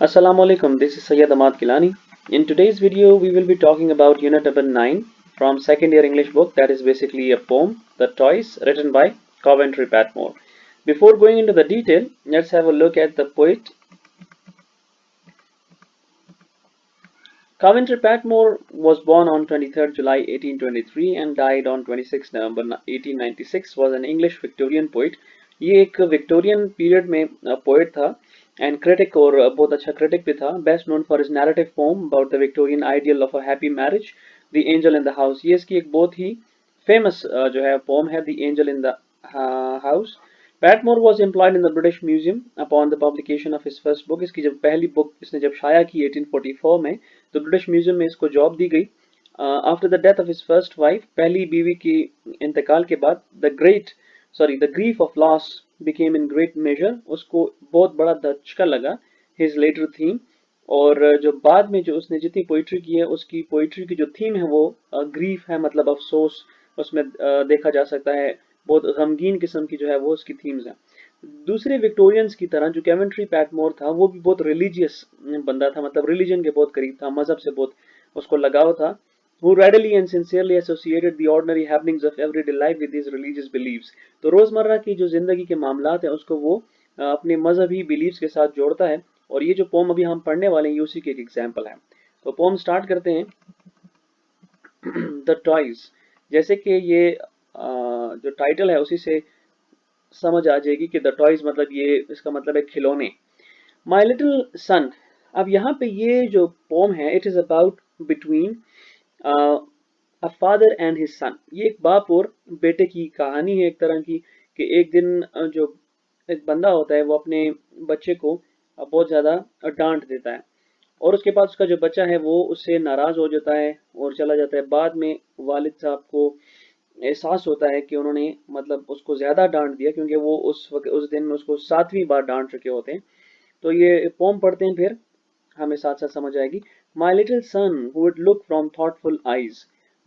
Assalamu alaikum, this is Sayyid Ahmad Kilani. In today's video, we will be talking about Unit number 9 from second year English book, that is basically a poem, The Toys, written by Coventry Patmore. Before going into the detail, let's have a look at the poet. Coventry Patmore was born on 23rd July 1823 and died on 26 November 1896. Was an English Victorian poet. ये एक Victorian period में poet था and critic और बहुत अच्छा critic भी था. Best known for his narrative poem about the Victorian ideal of a happy marriage, the angel in the house. ये इसकी एक बहुत ही फेमस जो है पोम है, the angel in the house. Patmore was employed in the British Museum upon the publication of his first book. इसकी जब पहली बुक इसने जब शाया की 1844 में, तो ब्रिटिश म्यूजियम में इसको जॉब दी गई. After the death of his first wife, पहली बीवी की इंतकाल के बाद, the grief of loss became in great measure, उसको बहुत बड़ा धचका लगा, हिज लेटर थीम. और जो बाद में जो उसने जितनी पोइट्री की है, उसकी पोइट्री की जो थीम है वो ग्रीफ है, मतलब अफसोस उसमें देखा जा सकता है. बहुत गमगीन किस्म की जो है वो उसकी थीम्स हैं. दूसरे विक्टोरियंस की तरह जो केवेंट्री पैटमोर था, वो भी बहुत रिलीजियस बंदा था, मतलब रिलीजन के बहुत करीब था, मजहब से बहुत उसको लगाव था. who readily and sincerely associated the ordinary happenings of everyday life with his religious beliefs. तो रोजमर्रा की जो जिंदगी के मामलात हैं उसको वो अपने मजहबी बिलीव्स के साथ जोड़ता है. और ये जो पोम अभी हम पढ़ने वाले हैं, ये उसी की एक एग्जाम्पल है. तो पोम स्टार्ट करते हैं. द टॉयज, जैसे कि ये जो टाइटल है उसी से समझ आ जाएगी कि द टॉयज मतलब ये इसका मतलब है खिलौने. माई लिटिल सन. अब यहाँ पे ये जो पोम है, it is about between a father and his son. ये एक बाप और बेटे की कहानी है एक तरह की, कि एक दिन जो एक बंदा होता है वो अपने बच्चे को बहुत ज़्यादा डांट देता है, और उसके बाद उसका जो बच्चा है वो उससे नाराज़ हो जाता है और चला जाता है. बाद में वालिद साहब को एहसास होता है कि उन्होंने मतलब उसको ज़्यादा डांट दिया, क्योंकि वो उस दिन में उसको 7वीं बार डांट चुके होते हैं. तो ये पोम पढ़ते हैं, फिर हमें साथ साथ समझ आएगी. My little son who would look from thoughtful eyes.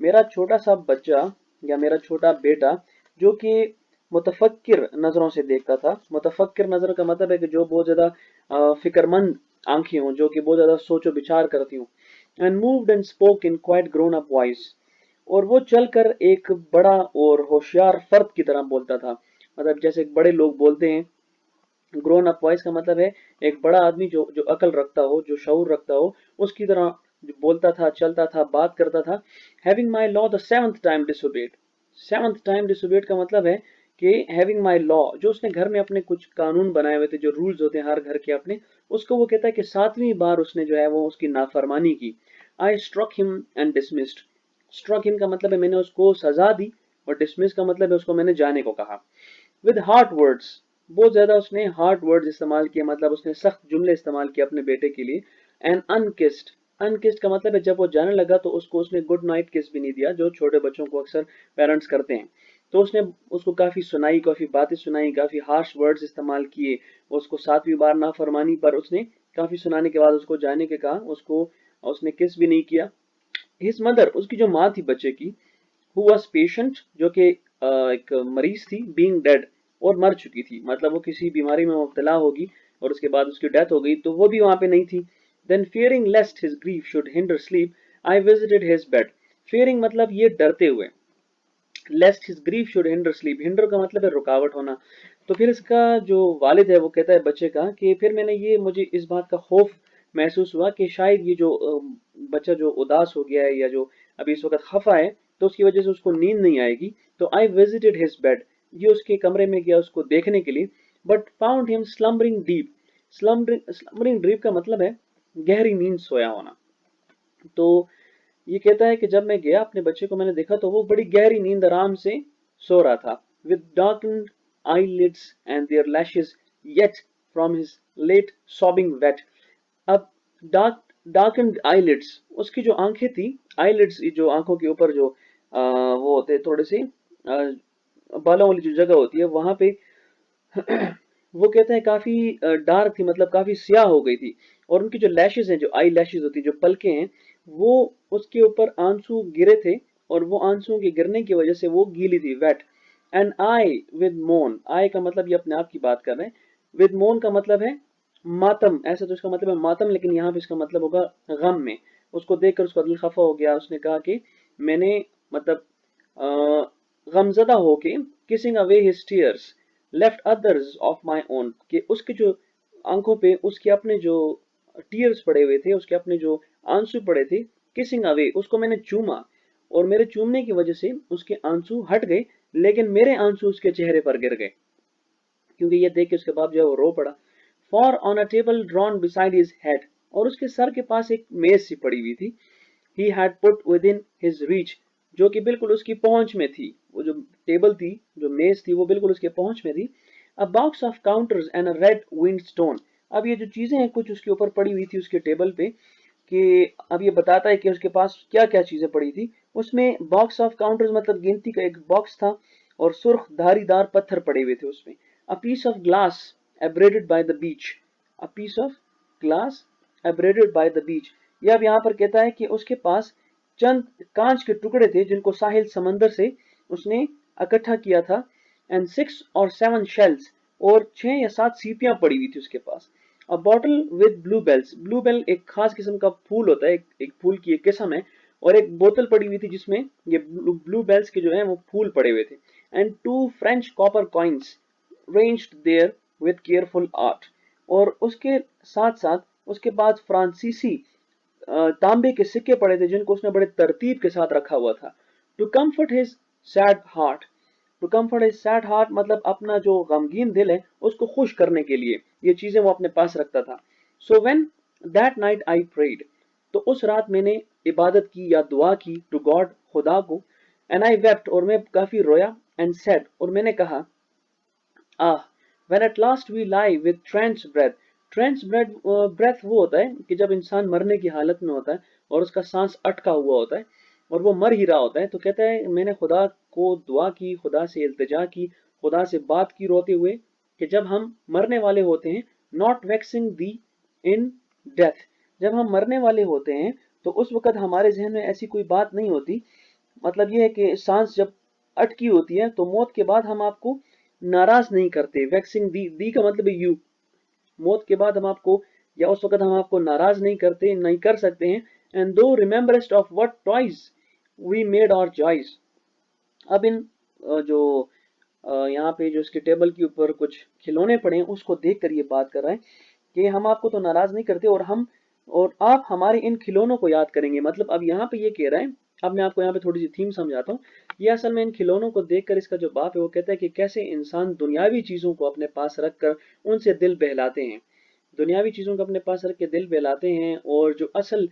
मेरा छोटा सा बच्चा या मेरा छोटा बेटा जो कि मुतफक्किर नज़रों से देखता था. मुतफक्किर नज़र का मतलब है कि जो बहुत ज़्यादा फिक्रमंद आंखें हों, जो कि बहुत ज़्यादा सोचो विचार करती हूँ. And moved and spoke in quite grown up voice. और वो चलकर एक बड़ा और होशियार फर्द की तरह बोलता था, मतलब जैसे बड़े लोग बोलते हैं. ग्रोन अप वॉइस का मतलब है एक बड़ा आदमी जो जो अकल रखता हो, जो शऊर रखता हो, उसकी तरह बोलता था, चलता था, बात करता था. Having my law the seventh time disobeyed. Seventh time disobeyed का मतलब है कि हैविंग माई लॉ, जो उसने घर में अपने कुछ कानून बनाए हुए थे, जो रूल्स होते हैं हर घर के अपने, उसको वो कहता है कि 7वीं बार उसने जो है वो उसकी नाफरमानी की. I struck him and dismissed. Struck him का मतलब है मैंने उसको सजा दी, और डिसमिस का मतलब है उसको मैंने जाने को कहा. With heart words. बहुत ज्यादा उसने हार्ट वर्ड्स इस्तेमाल किए, मतलब उसने सख्त जुमले इस्तेमाल किए अपने बेटे के लिए. एंड अनकिस्ड. अनकिस्ड का मतलब है जब वो जाने लगा तो उसको उसने गुड नाइट किस भी नहीं दिया, जो छोटे बच्चों को अक्सर पेरेंट्स करते हैं. तो उसने उसको काफी सुनाई, काफी बातें सुनाई, काफी हार्श वर्ड्स इस्तेमाल किए. उसको 7वीं बार नाफरमानी पर उसने काफी सुनाने के बाद उसको जाने के कहा. उसको उसने किस भी नहीं किया. हिज मदर, उसकी जो माँ थी बच्चे की, हु वॉज पेशेंट, जो कि एक मरीज थी, बीइंग डेड, और मर चुकी थी, मतलब वो किसी बीमारी में मुब्तला होगी और उसके बाद उसकी डेथ हो गई, तो वो भी वहां पे नहीं थी. Then fearing lest his grief should hinder sleep, I visited his bed. Fearing मतलब ये डरते हुए, lest his grief should hinder sleep, hinder का मतलब है रुकावट होना. तो फिर इसका जो वालिद है वो कहता है बच्चे का कि फिर मुझे इस बात का खौफ महसूस हुआ कि शायद ये जो बच्चा जो उदास हो गया है या जो अभी इस वक्त खफा है, तो उसकी वजह से उसको नींद नहीं आएगी. तो आई विजिटेड हिज बेड, ये उसके कमरे में गया उसको देखने के लिए. But found him slumbering deep. Slumbering deep का मतलब है गहरी नींद सोया होना. तो ये कहता है कि जब मैं गया अपने बच्चे को मैंने देखा तो वो बड़ी गहरी नींद आराम से सो रहा था. With darkened eyelids and their lashes yet from his late sobbing wet. अब darkened eyelids, उसकी जो आंखें थी, eyelids जो आंखों के ऊपर जो वो होते हैं थोड़े से बालों वाली जो जगह होती है वहां पे, वो कहते हैं काफी डार्क थी, मतलब काफी स्याह हो गई थी. और उनकी जो लैशेज हैं, जो आई लैशेज होती है, जो पलके हैं, वो उसके ऊपर आंसू गिरे थे, और वो आंसुओं के गिरने की वजह से वो गीली थी, वेट. एंड आई विद मोन, आई का मतलब ये अपने आप की बात कर रहे हैं. विद मोन का मतलब है मातम, ऐसा तो इसका मतलब है मातम, लेकिन यहाँ पे इसका मतलब होगा गम में। उसको देखकर उसका दिल खफा हो गया। उसने कहा कि मैंने मतलब गमज़दा होके kissing away his tears left others of my own, कि उसके जो आंखों पे उसके अपने जो टीयर्स पड़े हुए थे, उसके अपने जो आंसू पड़े थे, किसिंग अवे, उसको मैंने चूमा और मेरे चूमने की वजह से उसके आंसू हट गए, लेकिन मेरे आंसू उसके चेहरे पर गिर गए, क्योंकि ये देख के उसके बाप जो है वो रो पड़ा। For on a table drawn beside his head, और उसके सर के पास एक मेज सी पड़ी हुई थी। He had put with in his reach, जो कि बिल्कुल उसकी पहुंच में थी। वो जो टेबल थी, जो मेज थी, वो बिल्कुल उसके पहुंच में थी। अ box of counters and a red wind stone. अब ये जो चीजें हैं कुछ उसके ऊपर पड़ी हुई थी उसके टेबल पे, कि अब ये बताता है कि उसके पास क्या क्या चीजें पड़ी थी। उसमें बॉक्स ऑफ काउंटर्स मतलब गिनती का एक बॉक्स था, और सुर्ख धारीदार पत्थर पड़े हुए थे उसमें। A piece of glass abraded by the beach, a piece of glass abraded by the beach. ये अब यहाँ पर कहता है कि उसके पास चंद कांच के टुकड़े थे जिनको साहिल समंदर से उसने इकट्ठा किया था। एंड 6 or 7 शेल्स, और 6 या 7 सीपियां पड़ी हुई थी उसके पास। A bottle with blue bells, blue bell एक खास किस्म का फूल होता है, एक फूल की एक किस्म है, और एक बोतल पड़ी हुई थी जिसमें ये ब्लू बेल्स के जो है वो फूल पड़े हुए थे। And 2 French copper coins ranged there with careful art, और उसके साथ साथ उसके बाद फ्रांसीसी तांबे के सिक्के पड़े थे जिनको उसने बड़े तरतीब के साथ रखा हुआ था। To comfort his sad heart, to comfort his sad heart मतलब अपना जो गमगीन दिल है उसको खुश करने के लिए ये चीजें वो अपने पास रखता था। So when that night I prayed, तो उस रात मैंने इबादत की या दुआ की टू गॉड, खुदा को। एंड आई वेप्ट, और मैं काफी रोया। एंड सेड, और मैंने कहा, ah, when at last we lie with trench breath, trench breath वो होता है कि जब इंसान मरने की हालत में होता है और उसका सांस अटका हुआ होता है और वो मर ही रहा होता है, तो कहता है मैंने खुदा को दुआ की, खुदा से इल्तिजा की, खुदा से बात की रोते हुए, कि जब हम मरने वाले होते हैं, not waxing the in death, जब हम मरने वाले होते हैं तो उस वक्त हमारे जहन में ऐसी कोई बात नहीं होती। मतलब ये है कि सांस जब अटकी होती है तो मौत के बाद हम आपको नाराज नहीं करते। वैक्सिंग दी का मतलब है यू, मौत के बाद हम आपको या उस वक्त हम आपको नाराज नहीं करते, नहीं कर सकते हैं। And thou rememberest of what toys we made और जॉयज। अब इन जो यहाँ पे जो इसके टेबल के ऊपर कुछ खिलौने पड़े हैं उसको देख कर ये बात कर रहा है कि हम आपको तो नाराज नहीं करते, और आप हमारे इन खिलौनों को याद करेंगे। मतलब अब यहाँ पे ये कह रहा है, अब मैं आपको यहाँ पे थोड़ी सी थीम समझाता हूँ। ये असल में इन खिलौनों को देखकर इसका जो बाप है वो कहता है कि कैसे इंसान दुनियावी चीजों को अपने पास रखकर उनसे दिल बहलाते हैं, दुनियावी चीजों को अपने पास रख के दिल बहलाते हैं, और जो असल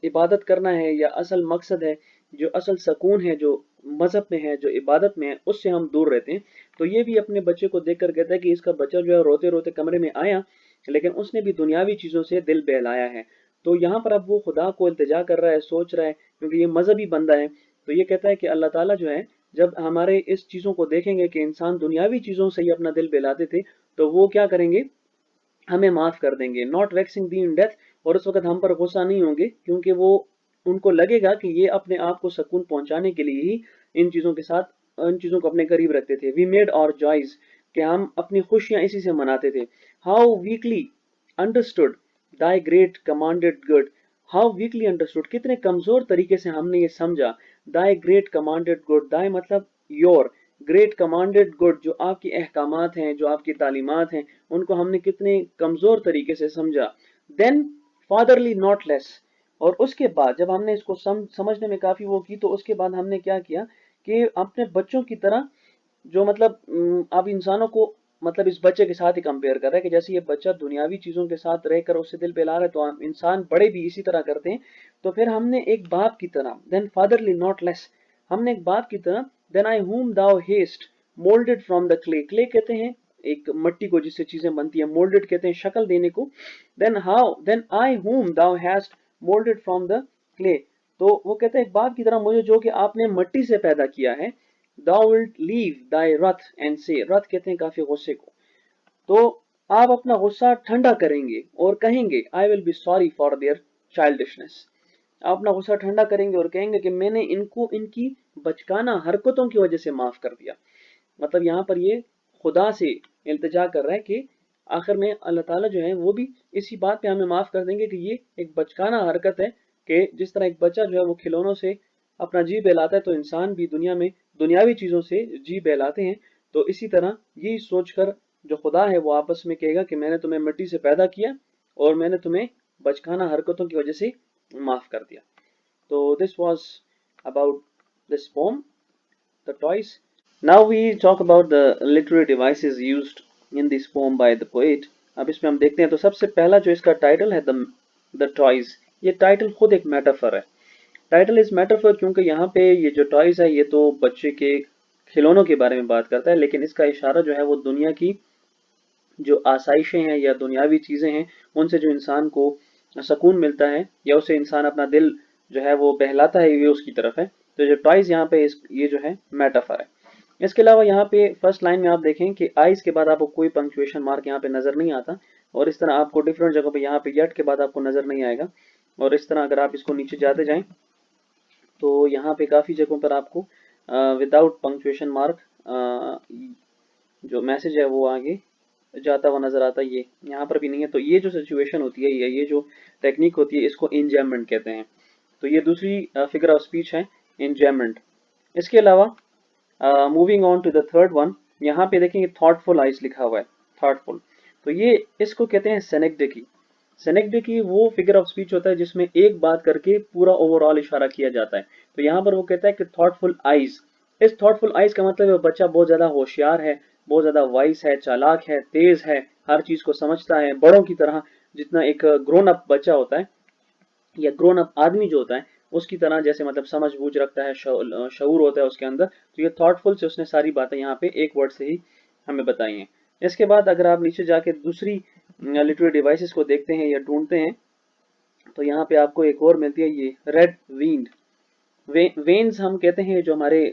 इबादत करना है या असल मकसद है, जो असल सुकून है, जो मजहब में है, जो इबादत में है, उससे हम दूर रहते हैं। तो ये भी अपने बच्चे को देखकर कहता है कि इसका बच्चा जो है रोते रोते कमरे में आया, लेकिन उसने भी दुनियावी चीजों से दिल बहलाया है। तो यहाँ पर अब वो खुदा को इल्तिजा कर रहा है, सोच रहा है, क्योंकि ये मजहबी बंदा है। तो ये कहता है कि अल्लाह ताला जो है जब हमारे इस चीजों को देखेंगे कि इंसान दुनियावी चीजों से ही अपना दिल बहलाते थे, तो वो क्या करेंगे, हमें माफ कर देंगे। Not waxing the in death, और उस वक्त हम पर गुस्सा नहीं होंगे, क्योंकि वो उनको लगेगा कि ये अपने आप को सुकून पहुंचाने के लिए ही इन चीजों के साथ इन चीजों को अपने करीब रखते थे। वी मेड और जॉयज, कि हम अपनी खुशियां इसी से मनाते थे। How weekly understood Dai great commanded good, how weekly understood, कितने कमजोर तरीके से हमने ये समझा। दाई ग्रेट कमांडेड गुड, दाई मतलब योर, ग्रेट कमांडेड गुड जो आपकी अहकामात हैं, जो आपकी तालीमात हैं, उनको हमने कितने कमजोर तरीके से समझा। देन फादरली नॉट लेस, और उसके बाद जब हमने इसको समझने में काफी वो की, तो उसके बाद हमने क्या किया कि अपने बच्चों की तरह, जो मतलब अब इंसानों को मतलब इस बच्चे के साथ ही कंपेयर कर रहा है कि जैसे ये बच्चा दुनियावी चीजों के साथ रहकर उससे दिल बहला रहा है, तो हम इंसान बड़े भी इसी तरह करते हैं। तो फिर हमने एक बाप की तरह, देन फादरली नॉट लेस, हमने एक बाप की तरह, then I whom thou hast molded from the clay, clay कहते हैं एक मिट्टी को जिससे चीजें बनती हैं, मोल्डेड कहते हैं शक्ल देने को। Then I whom thou hast molded from the clay, तो वो कहते हैं एक बाप की तरह मुझे जो कि आपने मिट्टी से पैदा किया है। thou wilt leave thy wrath and say, wrath कहते हैं काफी गुस्से को, तो आप अपना गुस्सा ठंडा करेंगे और कहेंगे I will be sorry for their childishness, आप अपना गुस्सा ठंडा करेंगे और कहेंगे कि मैंने इनको इनकी बचकाना हरकतों की वजह से माफ कर दिया। मतलब यहाँ पर ये खुदा से इल्तिजा कर रहा है कि आखिर में अल्लाह ताला जो है वो भी इसी बात पे हमें माफ़ कर देंगे कि ये एक बचकाना हरकत है कि जिस तरह एक बच्चा जो है वो खिलौनों से अपना जी बहलाता है, तो इंसान भी दुनिया में दुनियावी चीज़ों से जी बहलाते हैं। तो इसी तरह यही सोचकर जो खुदा है वो आपस में कहेगा कि मैंने तुम्हें मिट्टी से पैदा किया और मैंने तुम्हें बचकाना हरकतों की वजह से माफ़ कर दिया। तो this was about this pome, the toys. Now we talk about the literary devices used in this poem by the poet. अब इसमें हम देखते हैं तो सबसे पहला जो इसका टाइटल है द टॉयज, ये टाइटल खुद एक मेटाफर है। टाइटल इज मेटाफर क्योंकि यहाँ पे ये जो टॉयज है ये तो बच्चे के खिलौनों के बारे में बात करता है, लेकिन इसका इशारा जो है वो दुनिया की जो आसाइशें हैं या दुनियावी चीज़ें हैं उनसे जो इंसान को सुकून मिलता है या उसे इंसान अपना दिल जो है वो बहलाता है, ये उसकी तरफ है। तो जो टॉयज यहाँ पे ये जो है मेटाफर है। इसके अलावा यहाँ पे फर्स्ट लाइन में आप देखें कि आइज के बाद आपको कोई पंक्चुएशन मार्क यहाँ पे नजर नहीं आता, और इस तरह आपको डिफरेंट जगहों पे यहाँ पे यट के बाद आपको नजर नहीं आएगा। और इस तरह अगर आप इसको नीचे जाते जाएं तो यहाँ पे काफ़ी जगहों पर आपको विदाउट पंक्चुएशन मार्क जो मैसेज है वो आगे जाता हुआ नजर आता है, ये यहाँ पर भी नहीं है। तो ये जो सिचुएशन होती है, ये जो टेक्निक होती है, इसको इंजैममेंट कहते हैं। तो ये दूसरी फिगर ऑफ स्पीच है, इंजैममेंट। इसके अलावा moving on to the third one, यहाँ पे देखेंगे थॉटफुल आइज लिखा हुआ है, थॉटफुल। तो ये इसको कहते हैं सेनेक्डिकी। सेनेक्डिकी वो फिगर ऑफ स्पीच होता है जिसमें एक बात करके पूरा ओवरऑल इशारा किया जाता है। तो यहाँ पर वो कहता है कि थॉटफुल आइज, इस थॉटफुल आइज का मतलब है बच्चा बहुत ज्यादा होशियार है, बहुत ज्यादा वाइस है, चालाक है, तेज है, हर चीज को समझता है, बड़ों की तरह। जितना एक ग्रोन अप बच्चा होता है या ग्रोन अप आदमी जो होता है उसकी तरह, जैसे मतलब समझ बूझ रखता है, शऊर होता है उसके अंदर। तो ये थॉटफुल से उसने सारी बातें यहाँ पे एक वर्ड से ही हमें बताई हैं। इसके बाद अगर आप नीचे जाके दूसरी लिटरेरी डिवाइसेस को देखते हैं या ढूंढते हैं तो यहाँ पे आपको एक और मिलती है, ये रेड वीन्ड। वेन्स हम कहते हैं जो हमारे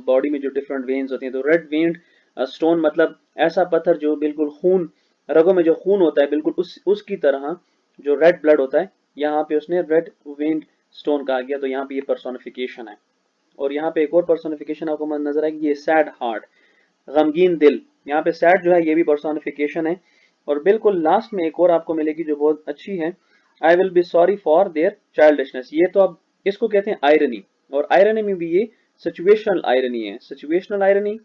बॉडी में जो डिफरेंट वेन्स होती हैं, तो रेड वेन्ड स्टोन मतलब ऐसा पत्थर जो बिल्कुल खून, रगों में जो खून होता है बिल्कुल उसकी तरह जो रेड ब्लड होता है, यहाँ पे उसने रेड वेन्ड स्टोन कहा गया। तो यहाँ पे ये पर्सोनिफिकेशन है। और यहाँ पे एक और पर्सोनिफिकेशन आपको नजर आएगी, ये सैड हार्ट, गमगीन दिल। यहाँ पे सैड जो है ये भी पर्सोनिफिकेशन है। और बिल्कुल लास्ट में एक और आपको मिलेगी जो बहुत अच्छी है, I will be sorry for their childishness. ये तो अब इसको कहते हैं आयरनी, और आयरनी में भी ये सिचुएशनल आयरनी है, सिचुएशनल आयरनी।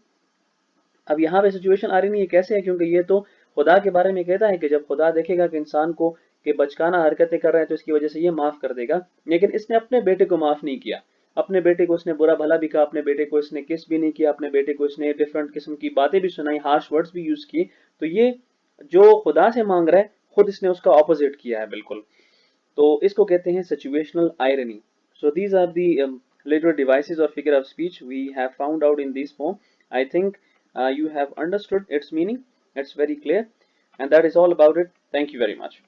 अब यहाँ पे सिचुएशन आयरनी ये कैसे है, क्योंकि ये तो खुदा के बारे में कहता है कि जब खुदा देखेगा कि इंसान को के बचकाना हरकतें कर रहे हैं तो इसकी वजह से ये माफ कर देगा। लेकिन इसने अपने बेटे को माफ नहीं किया, अपने बेटे को इसने बुरा भला भी कहा, अपने बेटे को इसने किस भी नहीं किया, अपने बेटे को इसने डिफरेंट किस्म की बातें भी सुनाई, हार्श वर्ड्स भी यूज किए। तो ये जो खुदा से मांग रहा है खुद इसने उसका ऑपोजिट किया है बिल्कुल। तो इसको कहते हैं situational irony. So these are the literary devices or figure of speech we have found out in this poem. I think you have understood its meaning. It's very clear, and that is all about it. Thank you very much.